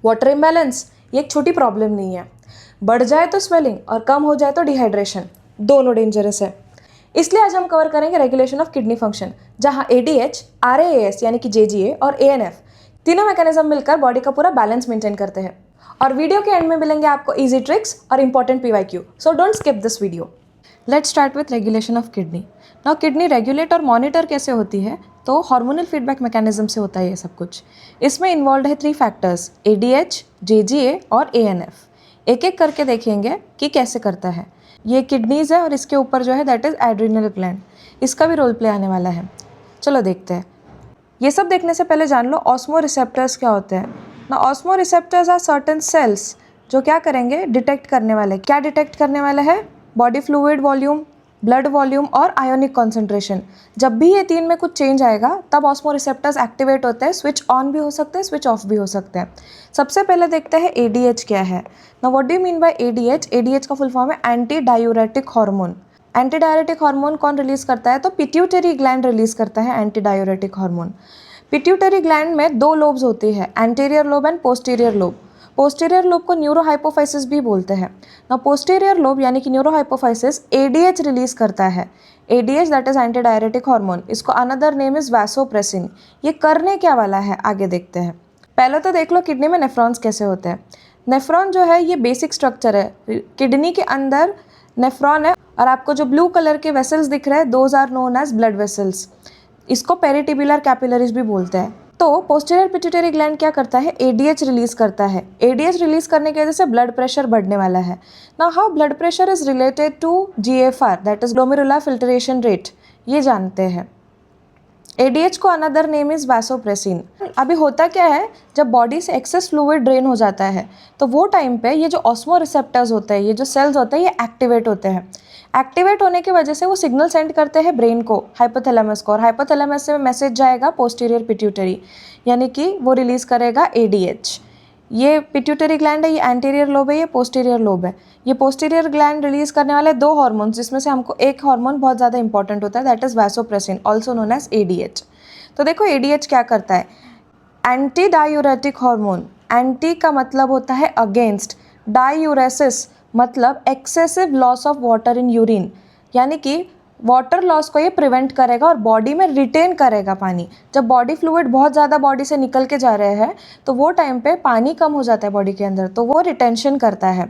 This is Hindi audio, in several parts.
वाटर इम्बैलेंस ये एक छोटी प्रॉब्लम नहीं है, बढ़ जाए तो स्वेलिंग और कम हो जाए तो डिहाइड्रेशन, दोनों डेंजरस है। इसलिए आज हम कवर करेंगे रेगुलेशन ऑफ किडनी फंक्शन, जहां ADH, RAAS यानी कि JGA और ANF तीनों मैकेनिज्म मिलकर बॉडी का पूरा बैलेंस मेंटेन करते हैं। और वीडियो के एंड में मिलेंगे आपको इजी ट्रिक्स और important PYQ, so don't skip this video. Let's start with regulation of kidney. Now kidney regulate और मॉनिटर कैसे होती है, तो हार्मोनल फीडबैक मैकेनिज्म से होता है ये सब कुछ। इसमें इन्वॉल्व है 3 फैक्टर्स, ADH, JGA और ANF। एक एक करके देखेंगे कि कैसे करता है। ये किडनीज है और इसके ऊपर जो है दैट इज एड्रिनल ग्लैंड, इसका भी रोल प्ले आने वाला है। चलो देखते हैं। ये सब देखने से पहले जान लो ऑस्मो रिसेप्टर्स क्या होते हैं ना। Osmoreceptors are certain cells जो क्या करेंगे, डिटेक्ट करने वाले। क्या डिटेक्ट करने वाला है? Body fluid volume, blood volume और आयोनिक कॉन्सेंट्रेशन। जब भी ये 3 में कुछ चेंज आएगा तब ऑस्मो रिसेप्टर्स एक्टिवेट होते हैं। स्विच ऑन भी हो सकते हैं, स्विच ऑफ भी हो सकते हैं। सबसे पहले देखते हैं ADH क्या है ना। What do you mean by ADH? ADH का फुल फॉर्म है anti diuretic hormone. Anti diuretic hormone कौन रिलीज करता है? तो पिट्यूटरी ग्लैंड रिलीज करता है anti diuretic hormone. Pituitary gland में 2 लोब्स होती है, anterior lobe and posterior lobe. Posterior lobe को न्यूरोहाइपोफाइसिस भी बोलते हैं ना। पोस्टीरियर लोब यानी कि न्यूरोहाइपोफाइसिस ADH रिलीज करता है। ADH that is anti diuretic hormone. इसको अनदर नेम इज वैसोप्रेसिन। ये करने क्या वाला है आगे देखते हैं। पहले तो देख लो किडनी में नेफ्रॉन्स कैसे होते हैं। नेफ्रॉन जो है ये बेसिक स्ट्रक्चर है। किडनी के अंदर नेफ्रॉन है और आपको जो ब्लू कलर के वेसल्स दिख रहे हैं those are known as blood vessels. इसको पेरिटिबुलर कैपिलरीज भी बोलते हैं। तो पोस्टीरियर पिट्यूटरी ग्लैंड क्या करता है? ADH रिलीज करता है। ADH रिलीज करने की वजह से ब्लड प्रेशर बढ़ने वाला है ना। How blood pressure is related to GFR that is glomerular filtration rate, ये जानते हैं। ADH को अनदर नेम इज वैसोप्रेसिन। अभी होता क्या है, जब बॉडी से एक्सेस फ्लूइड ड्रेन हो जाता है तो वो टाइम पे ये जो ऑस्मो रिसेप्टर्स होते हैं, ये जो सेल्स होते हैं, ये एक्टिवेट होते हैं। एक्टिवेट होने की वजह से वो सिग्नल सेंड करते हैं ब्रेन को, हाइपोथैलेमस को, और हाइपोथैलेमस से मैसेज जाएगा पोस्टीरियर पिट्यूटरी, यानी कि वो रिलीज करेगा ADH। ये पिट्यूटरी ग्लैंड है, ये एंटीरियर लोब है, ये पोस्टीरियर लोब है। ये पोस्टीरियर ग्लैंड रिलीज करने वाले 2 हार्मोन्स, जिसमें से हमको एक हार्मोन बहुत ज़्यादा इंपॉर्टेंट होता है that is vasopressin, also known as ADH। तो देखो ADH क्या करता है, एंटी डायूरेटिक हार्मोन। एंटी का मतलब होता है अगेंस्ट, डायूरेसिस मतलब excessive loss of water in urine, यानी कि वाटर लॉस को ये प्रिवेंट करेगा और बॉडी में रिटेन करेगा पानी। जब बॉडी फ्लूइड बहुत ज़्यादा बॉडी से निकल के जा रहे हैं तो वो टाइम पे पानी कम हो जाता है बॉडी के अंदर, तो वो रिटेंशन करता है।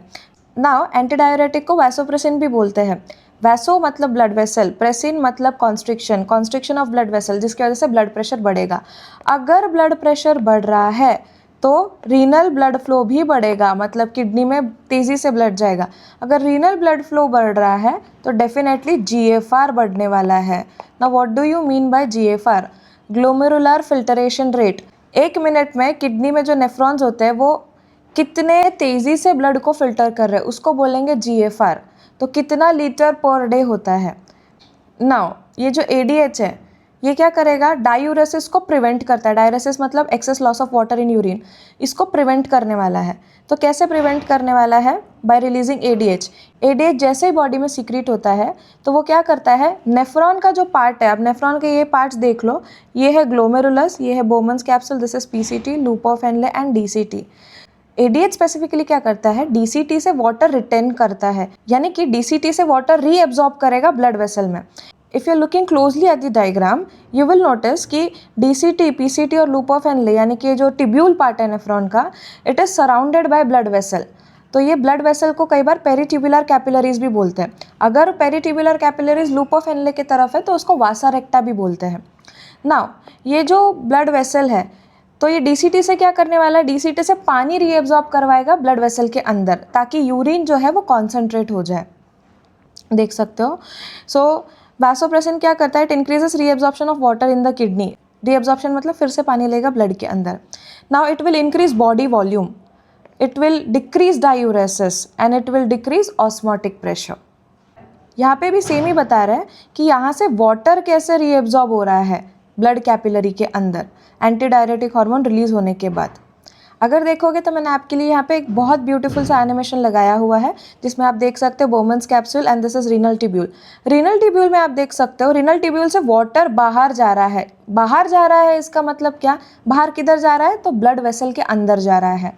नाउ एंटी डायूरेटिक को वैसोप्रेसिन भी बोलते हैं। वैसो मतलब ब्लड वेसल, प्रेसिन मतलब constriction, constriction of blood vessel, जिसकी वजह से ब्लड प्रेशर बढ़ेगा। अगर ब्लड प्रेशर बढ़ रहा है तो रीनल ब्लड फ्लो भी बढ़ेगा, मतलब किडनी में तेज़ी से ब्लड जाएगा। अगर रीनल ब्लड फ्लो बढ़ रहा है तो डेफिनेटली GFR बढ़ने वाला है ना। What do you mean by GFR? Glomerular filtration rate. 1 minute में किडनी में जो नेफ्रॉन्स होते हैं वो कितने तेज़ी से ब्लड को फिल्टर कर रहे हैं उसको बोलेंगे GFR। तो कितना लीटर पर डे होता है। नाउ ये जो ADH है ये क्या करेगा, डायूरेसिस को प्रिवेंट करता है। डायूरेसिस मतलब excess loss of water in urine, इसको प्रिवेंट करने वाला है। तो कैसे प्रिवेंट करने वाला है? Bye releasing ADH। ADH जैसे ही बॉडी में सीक्रेट होता है तो वो क्या करता है, नेफ्रॉन का जो पार्ट है, अब नेफ्रॉन के ये पार्ट्स देख लो, ये है ग्लोमेरुलस, ये है Bowman's capsule, this is PCT, loop of Henley and DCT। ADH specifically क्या करता है, DCT से वाटर रिटेन करता है, यानी कि DCT से वाटर रीएब्जॉर्ब करेगा ब्लड वेसल में। If you are looking closely at the diagram you will notice कि DCT, PCT और लूप ऑफ हेनले यानी कि जो टिब्यूल पार्ट है नेफ्रॉन का, it is surrounded by blood vessel. तो ये ब्लड वेसल को कई बार पेरिटिबुलर कैपिलरीज भी बोलते हैं। अगर पेरिटिबुलर कैपिलरीज लूप ऑफ हेनले की तरफ है तो उसको वासा रेक्टा भी बोलते हैं। नाउ ये जो ब्लड वेसल है तो ये DCT से क्या करने वाला है, DCT से पानी रीएब्जॉर्ब करवाएगा ब्लड वेसल के अंदर ताकि यूरिन जो है वो कॉन्सेंट्रेट हो जाए। देख सकते हो। सो वैसोप्रेसिन क्या करता है, it increases reabsorption of water in the kidney. Reabsorption मतलब फिर से पानी लेगा ब्लड के अंदर। Now it will increase body volume, it will decrease diuresis and it will decrease osmotic pressure. यहाँ पे भी सेम ही बता रहा है कि यहाँ से वाटर कैसे रीएब्जॉर्ब हो रहा है ब्लड कैपिलरी के अंदर एंटी डायरेटिक हार्मोन रिलीज होने के बाद। अगर देखोगे तो मैंने आपके लिए यहाँ पे एक बहुत ब्यूटीफुल सा एनिमेशन लगाया हुआ है जिसमें आप देख सकते हो Bowman's capsule and this is renal tubule. Renal tubule में आप देख सकते हो रीनल ट्यूब्यूल से वाटर बाहर जा रहा है। बाहर जा रहा है इसका मतलब क्या, बाहर किधर जा रहा है, तो ब्लड वेसल के अंदर जा रहा है,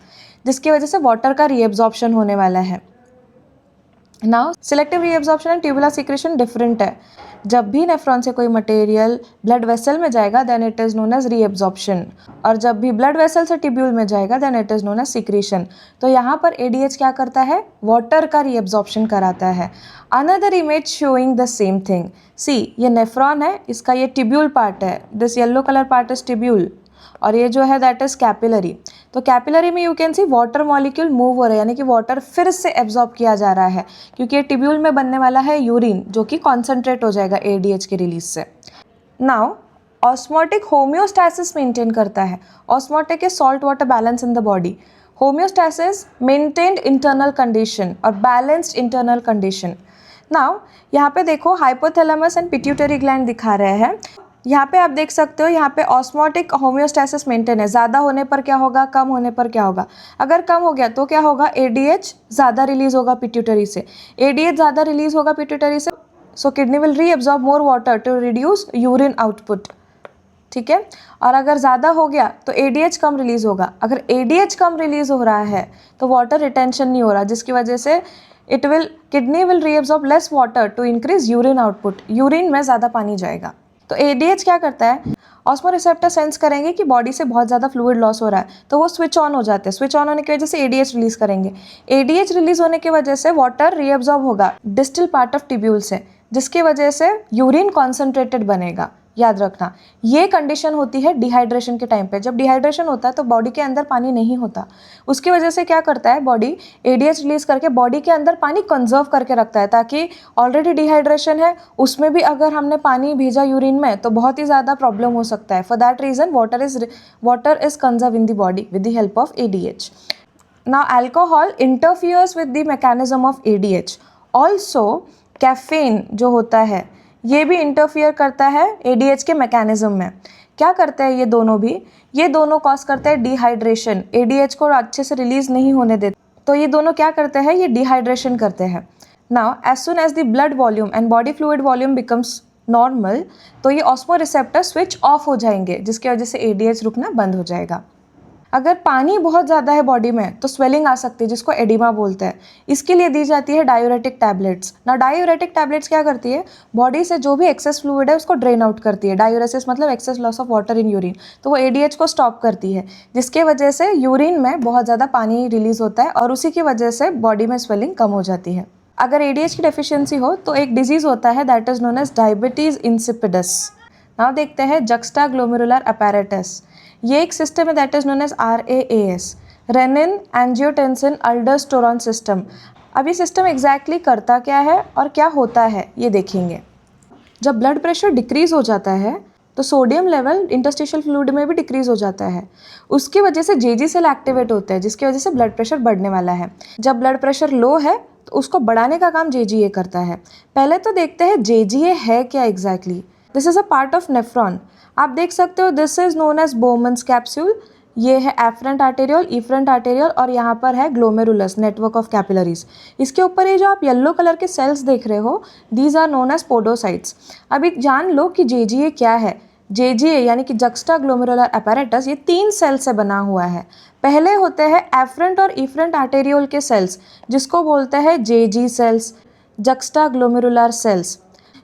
जिसकी वजह से वाटर का रीएब्जॉर्प्शन होने वाला है। Now selective reabsorption and tubular secretion different है। जब भी नेफ्रॉन से कोई मटेरियल ब्लड वेसल में जाएगा then it is known as reabsorption, और जब भी ब्लड वेसल से ट्यूब्यूल में जाएगा then it is known as secretion. तो यहाँ पर एडीएच क्या करता है, वाटर का रीएब्जॉर्प्शन कराता है। Another image showing the same thing. See ये नेफ्रॉन है, इसका ये ट्यूब्यूल पार्ट है, this yellow colour part is tubule, और ये जो है दैट इज़ कैपिलरी। तो कैपिलरी में you can see water molecule move हो रहा है, यानी कि वाटर फिर से एब्जॉर्ब किया जा रहा है, क्योंकि ये ट्यूब्यूल में बनने वाला है यूरिन जो कि कॉन्सेंट्रेट हो जाएगा एडीएच के रिलीज से। नाउ ऑस्मोटिक होम्योस्टैसिस मेंटेन करता है। Osmotic is salt water balance in the body, homeostasis maintained internal condition और बैलेंस्ड इंटरनल कंडीशन। नाउ यहाँ पे देखो हाइपोथैलेमस एंड पिट्यूटरी ग्लैंड दिखा रहे हैं। यहाँ पे आप देख सकते हो, यहाँ पे ऑस्मोटिक होम्योस्टैसिस मेंटेन है। ज़्यादा होने पर क्या होगा, कम होने पर क्या होगा। अगर कम हो गया तो क्या होगा, एडीएच ज़्यादा रिलीज होगा पिट्यूटरी से। एडीएच ज़्यादा रिलीज होगा पिट्यूटरी से, so kidney will reabsorb more water to reduce urine output. ठीक है, और अगर ज़्यादा हो गया तो एडीएच कम रिलीज होगा। अगर एडीएच कम रिलीज हो रहा है तो वाटर रिटेंशन नहीं हो रहा, जिसकी वजह से kidney will reabsorb less water to increase urine output. Urine में ज़्यादा पानी जाएगा। तो एडीएच क्या करता है, ऑस्मो रिसेप्टर सेंस करेंगे कि बॉडी से बहुत ज़्यादा फ्लूइड लॉस हो रहा है, तो वो स्विच ऑन हो जाते हैं। स्विच ऑन होने की वजह से एडीएच रिलीज करेंगे। एडीएच रिलीज होने की वजह से वाटर रीअब्सॉर्ब होगा डिस्टल पार्ट ऑफ ट्यूब्यूल से, जिसकी वजह से यूरिन कॉन्सेंट्रेटेड बनेगा। याद रखना, ये कंडीशन होती है डिहाइड्रेशन के टाइम पे। जब डिहाइड्रेशन होता है तो बॉडी के अंदर पानी नहीं होता, उसकी वजह से क्या करता है बॉडी, एडीएच रिलीज करके बॉडी के अंदर पानी कंजर्व करके रखता है, ताकि ऑलरेडी डिहाइड्रेशन है उसमें भी अगर हमने पानी भेजा यूरिन में तो बहुत ही ज़्यादा प्रॉब्लम हो सकता है। For that reason water is conserve in the body with the help of ADH. Now alcohol interferes with the mechanism of ADH. Also caffeine जो होता है ये भी इंटरफियर करता है एडीएच के मैकेनिज्म में। क्या करते हैं ये दोनों भी, ये दोनों कॉज करते हैं डिहाइड्रेशन, एडीएच को अच्छे से रिलीज नहीं होने देते। तो ये दोनों क्या करते हैं, ये डिहाइड्रेशन करते हैं। Now as soon as the blood volume and body fluid volume becomes normal, तो ये ऑस्मो रिसेप्टर स्विच ऑफ हो जाएंगे, जिसकी वजह से एडीएच रुकना बंद हो जाएगा। अगर पानी बहुत ज़्यादा है बॉडी में तो स्वेलिंग आ सकती है, जिसको एडिमा बोलते हैं। इसके लिए दी जाती है डायूरेटिक टैबलेट्स। ना डायूरेटिक टैबलेट्स क्या करती है, बॉडी से जो भी एक्सेस फ्लूइड है उसको ड्रेन आउट करती है। डायूरेसिस मतलब excess loss of water in urine, तो वो एडीएच को स्टॉप करती है, जिसके वजह से यूरिन में बहुत ज़्यादा पानी रिलीज होता है और उसी की वजह से बॉडी में स्वेलिंग कम हो जाती है। अगर एडीएच की डेफिशिएंसी हो तो एक डिजीज़ होता है that is known as diabetes insipidus. Now देखते हैं जक्स्टाग्लोमेरुलर अपैरेटस। ये एक सिस्टम है that is known as RAAS, renin angiotensin aldosterone system. अब ये सिस्टम एग्जैक्टली करता क्या है और क्या होता है ये देखेंगे। जब ब्लड प्रेशर डिक्रीज हो जाता है तो सोडियम लेवल इंटरस्टिशियल फ्लूइड में भी डिक्रीज हो जाता है। उसकी वजह से जेजी सेल एक्टिवेट होता है, जिसकी वजह से ब्लड प्रेशर बढ़ने वाला है। जब ब्लड प्रेशर लो है तो उसको बढ़ाने का काम JGA करता है। पहले तो देखते हैं JGA है क्या एग्जैक्टली। This is a part of nephron. आप देख सकते हो this is known as Bowman's capsule. ये है एफरेंट आर्टेरियल, इफरेंट आर्टेरियल, और यहाँ पर है ग्लोमेरुलस नेटवर्क ऑफ कैपिलरीज। इसके ऊपर ये जो आप येलो कलर के सेल्स देख रहे हो these are known as podocytes. अभी जान लो कि JGA क्या है। JGA यानी कि जक्स्टाग्लोमेरुलर अपैरेटस ये 3 सेल से बना हुआ है। पहले होते हैं एफरेंट और इफरेंट आर्टेरियल के सेल्स, जिसको बोलते हैं JG सेल्स, जक्स्टाग्लोमेरुलर सेल्स।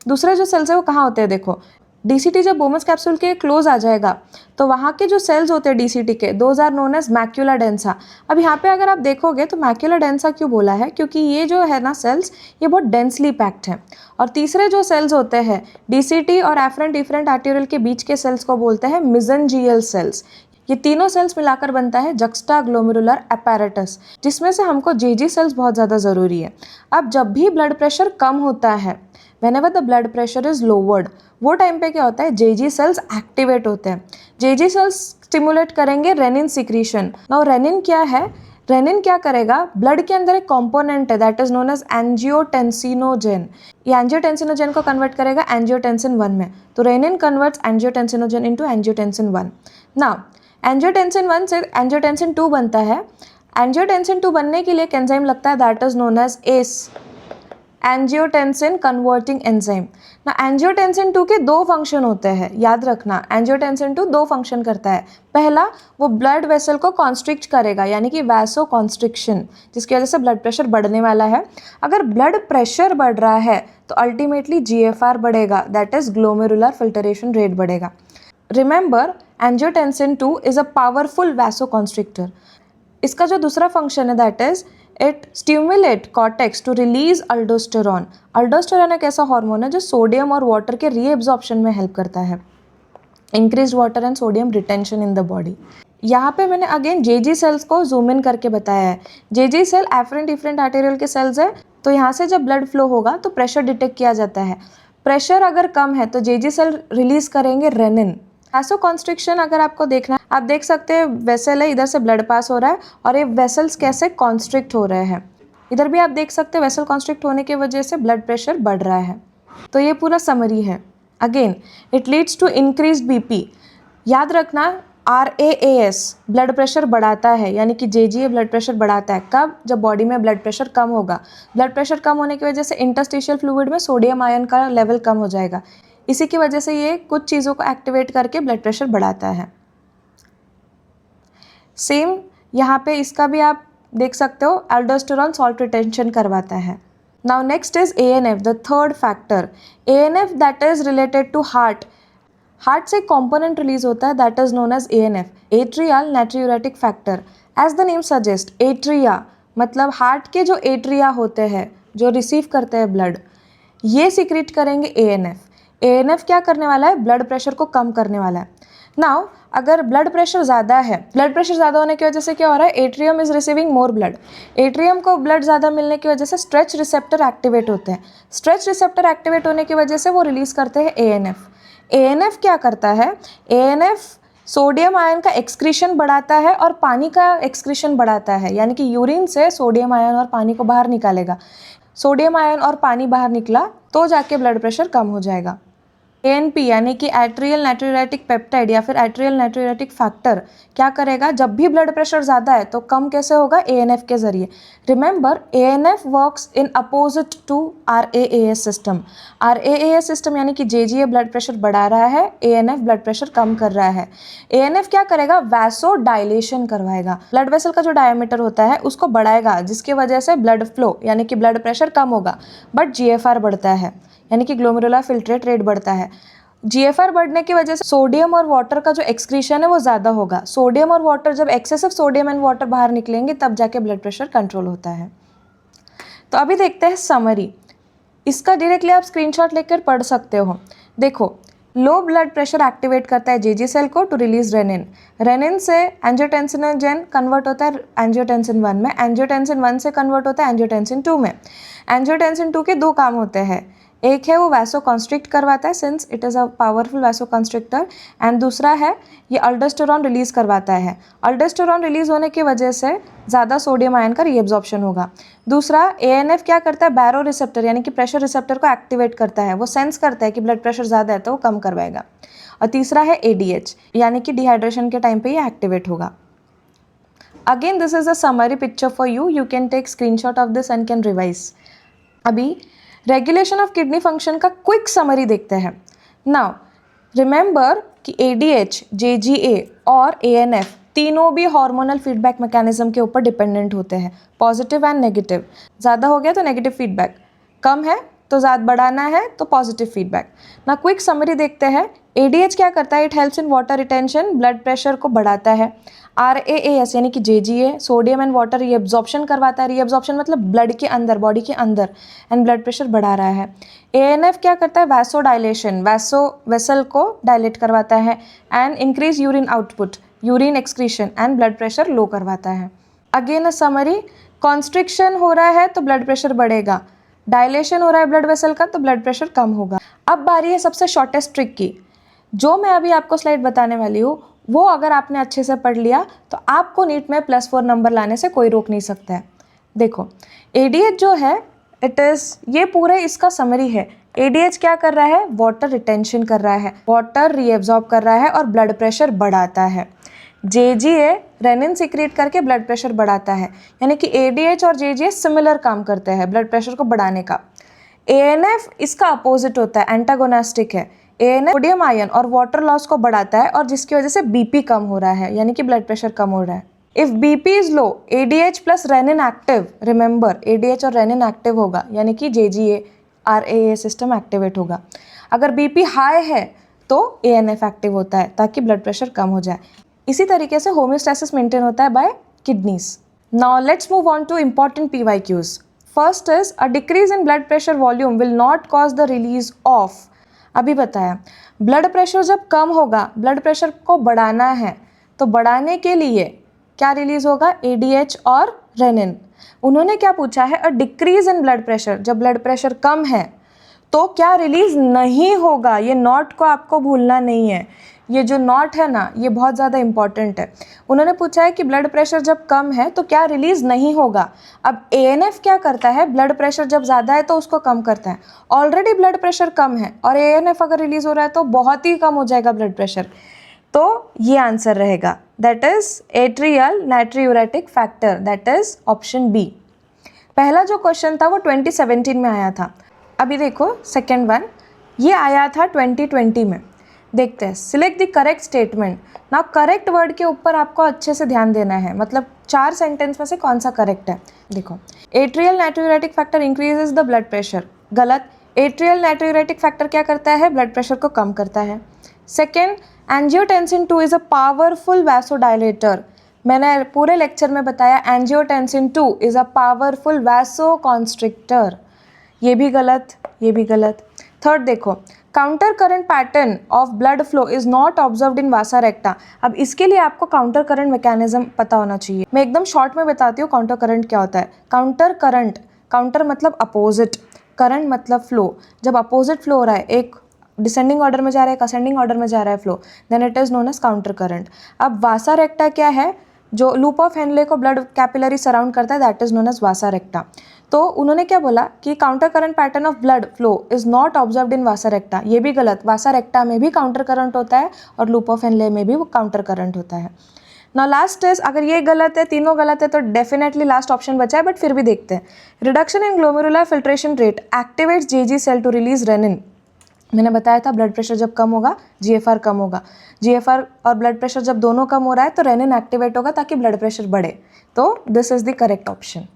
दूसरे जो सेल्स है वो कहाँ होते हैं, देखो DCT जब बोमन्स कैप्सूल के क्लोज आ जाएगा तो वहाँ के जो सेल्स होते हैं DCT के, those are known as macula densa. अब यहाँ पे अगर आप देखोगे तो मैक्यूला डेंसा क्यों बोला है, क्योंकि ये जो है ना सेल्स ये बहुत डेंसली पैक्ड हैं। और तीसरे जो सेल्स होते हैं DCT और एफरेंट इफरेंट आर्टेरियल के बीच के सेल्स को बोलते हैं मेसेंजियल सेल्स। ये तीनों सेल्स मिलाकर बनता है जक्स्टाग्लोमेरुलर अपैरेटस, जिसमें से हमको JG सेल्स बहुत ज़्यादा ज़रूरी है। अब जब भी ब्लड प्रेशर कम होता है, whenever the blood pressure is lowered, वो टाइम पे क्या होता है, JG सेल्स एक्टिवेट होते हैं। JG सेल्स स्टिमुलेट करेंगे रेनिन सिक्रीशन। नाउ रेनिन क्या है, रेनिन क्या करेगा, ब्लड के अंदर एक कंपोनेंट है that is known as angiotensinogen. ये एंजियोटेंसिनोजेन को कन्वर्ट करेगा एंजियोटेंसिन 1 में। तो renin converts angiotensinogen into angiotensin 1। Now angiotensin 1 से एंजियोटेंसिन 2 बनता है। एंजियोटेंसिन 2 बनने के लिए एक एंजाइम लगता है, that is known as ACE, angiotensin converting enzyme. ना एंजियोटेंसिन 2 के दो फंक्शन होते हैं, याद रखना। एंजियोटेंसिन 2 दो फंक्शन करता है। पहला, वो ब्लड वेसल को कॉन्स्ट्रिक्ट करेगा, यानी कि वैसो कॉन्स्ट्रिक्शन, जिसकी वजह से ब्लड प्रेशर बढ़ने वाला है। अगर ब्लड प्रेशर बढ़ रहा है तो अल्टीमेटली GFR बढ़ेगा, that is glomerular filtration rate बढ़ेगा। Remember, angiotensin 2 is a powerful vasoconstrictor. इसका जो दूसरा फंक्शन है that is it stimulate cortex to release aldosterone. Aldosterone एक ऐसा हार्मोन है जो सोडियम और वाटर के रीएब्जॉर्प्शन में हेल्प करता है, increase water and sodium retention in the body. यहाँ पे मैंने अगेन जेजी सेल्स को जूम इन करके बताया है। JG cell afferent efferent arterial के सेल्स है, तो यहाँ से जब ब्लड फ्लो होगा तो प्रेशर डिटेक्ट किया जाता है। प्रेशर अगर कम है तो जेजी सेल रिलीज करेंगे रेनिन। वैसो कॉन्स्ट्रिक्शन अगर आपको देखना है, आप देख सकते हैं वेसल है, इधर से ब्लड पास हो रहा है और ये वेसल्स कैसे कॉन्स्ट्रिक्ट हो रहे हैं। इधर भी आप देख सकते हैं वेसल कॉन्स्ट्रिक्ट होने की वजह से ब्लड प्रेशर बढ़ रहा है। तो ये पूरा समरी है। Again it leads to increase BP। याद रखना, RAAS ब्लड प्रेशर बढ़ाता है, यानी कि JGA ब्लड प्रेशर बढ़ाता है। कब? जब बॉडी में ब्लड प्रेशर कम होगा। ब्लड प्रेशर कम होने की वजह से इंटरस्टिशियल फ्लूइड में सोडियम आयन का लेवल कम हो जाएगा। इसी की वजह से ये कुछ चीज़ों को एक्टिवेट करके ब्लड प्रेशर बढ़ाता है। सेम यहाँ पे इसका भी आप देख सकते हो, एल्डोस्टेरॉन सॉल्ट रिटेंशन करवाता है। Now next is ANF, the third factor. ANF that is related to heart. Heart से एक कॉम्पोनेंट रिलीज होता है that is known as ANF, atrial natriuretic factor. As the name suggest, atria मतलब हार्ट के जो एट्रिया होते हैं जो रिसीव करते हैं ब्लड, ये सिक्रीट करेंगे ANF। ANF क्या करने वाला है? ब्लड प्रेशर को कम करने वाला है। नाउ अगर ब्लड प्रेशर ज़्यादा है, ब्लड प्रेशर ज़्यादा होने की वजह से क्या हो रहा है? Atrium is receiving more blood. Atrium को ब्लड ज़्यादा मिलने की वजह से स्ट्रेच रिसेप्टर एक्टिवेट होते हैं। स्ट्रेच रिसेप्टर एक्टिवेट होने की वजह से वो रिलीज करते हैं ANF। ANF क्या करता है? ANF सोडियम आयन का एक्सक्रीशन बढ़ाता है और पानी का एक्सक्रीशन बढ़ाता है, यानी कि यूरिन से सोडियम आयन और पानी को बाहर निकालेगा। सोडियम आयन और पानी बाहर निकला तो जाके ब्लड प्रेशर कम हो जाएगा। ANP यानी कि एट्रियल नाट्रियूरेटिक पेप्टाइड या फिर एट्रियल नाट्रियूरेटिक फैक्टर क्या करेगा? जब भी ब्लड प्रेशर ज़्यादा है तो कम कैसे होगा? ANF के जरिए। Remember, ANF works in opposite to RAAS system. RAAS system यानी कि JGA ब्लड प्रेशर बढ़ा रहा है, ANF ब्लड प्रेशर कम कर रहा है। ANF क्या करेगा? वैसो डायलेशन करवाएगा। ब्लड वेसल का जो डायमीटर होता है उसको बढ़ाएगा, जिसकी वजह से ब्लड फ्लो यानी कि ब्लड प्रेशर कम होगा, बट GFR बढ़ता है, यानी कि ग्लोमेरुलर फिल्ट्रेट रेट बढ़ता है। GFR बढ़ने की वजह से सोडियम और वाटर का जो एक्सक्रीशन है वो ज़्यादा होगा। सोडियम और वाटर, जब एक्सेसिव सोडियम एंड वाटर बाहर निकलेंगे तब जाके ब्लड प्रेशर कंट्रोल होता है। तो अभी देखते हैं समरी। इसका डायरेक्टली आप स्क्रीनशॉट लेकर पढ़ सकते हो। देखो, लो ब्लड प्रेशर एक्टिवेट करता है JG सेल को टू रिलीज रेनिन। रेनिन से एंजियोटेंसिनोजन कन्वर्ट होता है एंजियोटेंसिन 1 में, एंजियोटेंसिन 1 से कन्वर्ट होता है एंजियोटेंसिन 2 में। एंजियोटेंसिन 2 के दो काम होते हैं, एक है वो वैसो कॉन्स्ट्रिक्ट करवाता है since it is a powerful vaso constrictor, and दूसरा है ये अल्डोस्टेरॉन रिलीज करवाता है। अल्डोस्टेरॉन रिलीज होने की वजह से ज़्यादा सोडियम आयन का रीएब्जॉर्प्शन होगा। दूसरा, ANF क्या करता है? बैरो रिसेप्टर यानी कि प्रेशर रिसेप्टर को एक्टिवेट करता है, वो सेंस करता है कि ब्लड प्रेशर ज़्यादा है तो वो कम करवाएगा। और तीसरा है ADH यानी कि डिहाइड्रेशन के टाइम पे ये एक्टिवेट होगा। Again this is a summary picture for you, you can take screenshot of this and can revise. अभी रेगुलेशन ऑफ किडनी फंक्शन का क्विक समरी देखते हैं। नाउ रिमेंबर कि ADH, JGA और ANF तीनों भी हार्मोनल फीडबैक मैकेनिज्म के ऊपर डिपेंडेंट होते हैं, पॉजिटिव एंड नेगेटिव। ज़्यादा हो गया तो नेगेटिव फीडबैक, कम है तो ज़्यादा बढ़ाना है तो पॉजिटिव फीडबैक। ना क्विक समरी देखते हैं। ADH क्या करता है? It helps in water retention, blood pressure को बढ़ाता है। RAAS यानी कि JGA sodium and water reabsorption करवाता है, रीअब्जॉर्प्शन मतलब ब्लड के अंदर, बॉडी के अंदर, एंड ब्लड प्रेशर बढ़ा रहा है। ANF क्या करता है? वैसो डायलेशन, वेसल को डायलेट करवाता है, and increase urine output, urine excretion, and blood pressure low करवाता है। अगेन अ समरी, कॉन्स्ट्रिक्शन हो रहा है तो ब्लड प्रेशर बढ़ेगा, डायलेशन हो रहा है ब्लड वेसल का तो ब्लड प्रेशर कम होगा। अब बारी है सबसे शॉर्टेस्ट ट्रिक की। जो मैं अभी आपको स्लाइड बताने वाली हूँ वो अगर आपने अच्छे से पढ़ लिया तो आपको नीट में +4 नंबर लाने से कोई रोक नहीं सकता है। देखो, ADH जो है इट इज़, ये पूरे इसका समरी है। ADH क्या कर रहा है? वाटर रिटेंशन कर रहा है, वाटर रीएब्जॉर्ब कर रहा है और ब्लड प्रेशर बढ़ाता है। JGA रेनिन सीक्रेट करके ब्लड प्रेशर बढ़ाता है, यानी कि ADH और JGA सिमिलर काम करते हैं ब्लड प्रेशर को बढ़ाने का। ANF इसका अपोजिट होता है, एंटागोनास्टिक है। ANF सोडियम आयन और वाटर लॉस को बढ़ाता है और जिसकी वजह से BP कम हो रहा है, यानी कि ब्लड प्रेशर कम हो रहा है। If BP is low, ADH plus renin active, remember ADH और रेनिन एक्टिव होगा, यानी कि JGA RAA सिस्टम एक्टिवेट होगा। अगर BP हाई है तो ANF एक्टिव होता है ताकि ब्लड प्रेशर कम हो जाए। इसी तरीके से होम्योस्टैसिस मेंटेन होता है by kidneys. Now let's move on to important PYQs। First is a decrease in blood pressure volume will not cause the release of, अभी बताया ब्लड प्रेशर जब कम होगा, ब्लड प्रेशर को बढ़ाना है तो बढ़ाने के लिए क्या रिलीज होगा, ADH और रेनिन। उन्होंने क्या पूछा है, अ डिक्रीज इन ब्लड प्रेशर, जब ब्लड प्रेशर कम है तो क्या रिलीज नहीं होगा। ये नॉट को आपको भूलना नहीं है, ये जो नॉट है ना ये बहुत ज़्यादा इंपॉर्टेंट है। उन्होंने पूछा है कि ब्लड प्रेशर जब कम है तो क्या रिलीज नहीं होगा। अब ANF क्या करता है, ब्लड प्रेशर जब ज़्यादा है तो उसको कम करता है। ऑलरेडी ब्लड प्रेशर कम है और ANF अगर रिलीज हो रहा है तो बहुत ही कम हो जाएगा ब्लड प्रेशर। तो ये आंसर रहेगा, that is atrial natriuretic factor, that is option B. पहला जो क्वेश्चन था वो 2017 में आया था। अभी देखो सेकेंड वन, ये आया था 2020 में। देखते हैं, सिलेक्ट द करेक्ट स्टेटमेंट। ना करेक्ट वर्ड के ऊपर आपको अच्छे से ध्यान देना है, मतलब 4 सेंटेंस में से कौन सा करेक्ट है। देखो, atrial natriuretic factor increases the blood pressure, गलत। एट्रियल नाइट्रियूरेटिक फैक्टर क्या करता है, ब्लड प्रेशर को कम करता है। Second, angiotensin 2 is a powerful vasodilator. मैंने पूरे लेक्चर में बताया angiotensin 2 is a powerful vasoconstrictor, ये भी गलत, ये भी गलत। थर्ड देखो, counter current pattern of blood flow is not observed in vasa recta. अब इसके लिए आपको काउंटर करंट मैकेनिज्म पता होना चाहिए। मैं एकदम शॉर्ट में बताती हूँ काउंटर करंट क्या होता है। काउंटर करंट, काउंटर मतलब अपोजिट, करंट मतलब फ्लो। जब अपोजिट फ्लो हो रहा है, एक डिसेंडिंग ऑर्डर में जा रहा है, एक असेंडिंग ऑर्डर में जा रहा है flow, then it is known as counter current. अब वासा रेक्टा क्या है, जो लूप ऑफ हेनले को ब्लड कैपिलरी सराउंड करता है, that is known as vasa recta. तो उन्होंने क्या बोला कि counter current pattern of blood flow is not observed in vasa recta, ये भी गलत। वासा रेक्टा में भी काउंटर करंट होता है और लूप ऑफ हेनले में भी वो काउंटर करंट होता है। ना लास्ट इज, अगर ये गलत है, तीनों गलत है, तो डेफिनेटली लास्ट ऑप्शन बचा है, बट फिर भी देखते हैं। Reduction in glomerular filtration rate activates JG cell to release renin. मैंने बताया था ब्लड प्रेशर जब कम होगा GFR कम होगा, GFR और ब्लड प्रेशर जब दोनों कम हो रहा है तो रेनिन एक्टिवेट होगा ताकि ब्लड प्रेशर बढ़े। तो this is the correct option.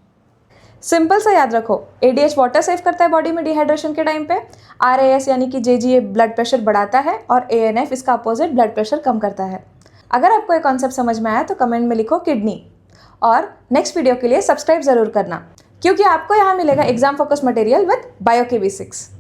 Simple सा याद रखो, ADH वाटर सेव करता है बॉडी में डिहाइड्रेशन के टाइम पे, RAS यानी कि JGA ब्लड प्रेशर बढ़ाता है और ANF इसका अपोजिट ब्लड प्रेशर कम करता है। अगर आपको ये कॉन्सेप्ट समझ में आया तो कमेंट में लिखो किडनी, और नेक्स्ट वीडियो के लिए सब्सक्राइब जरूर करना, क्योंकि आपको यहाँ मिलेगा exam focus material with bio के बेसिक्स।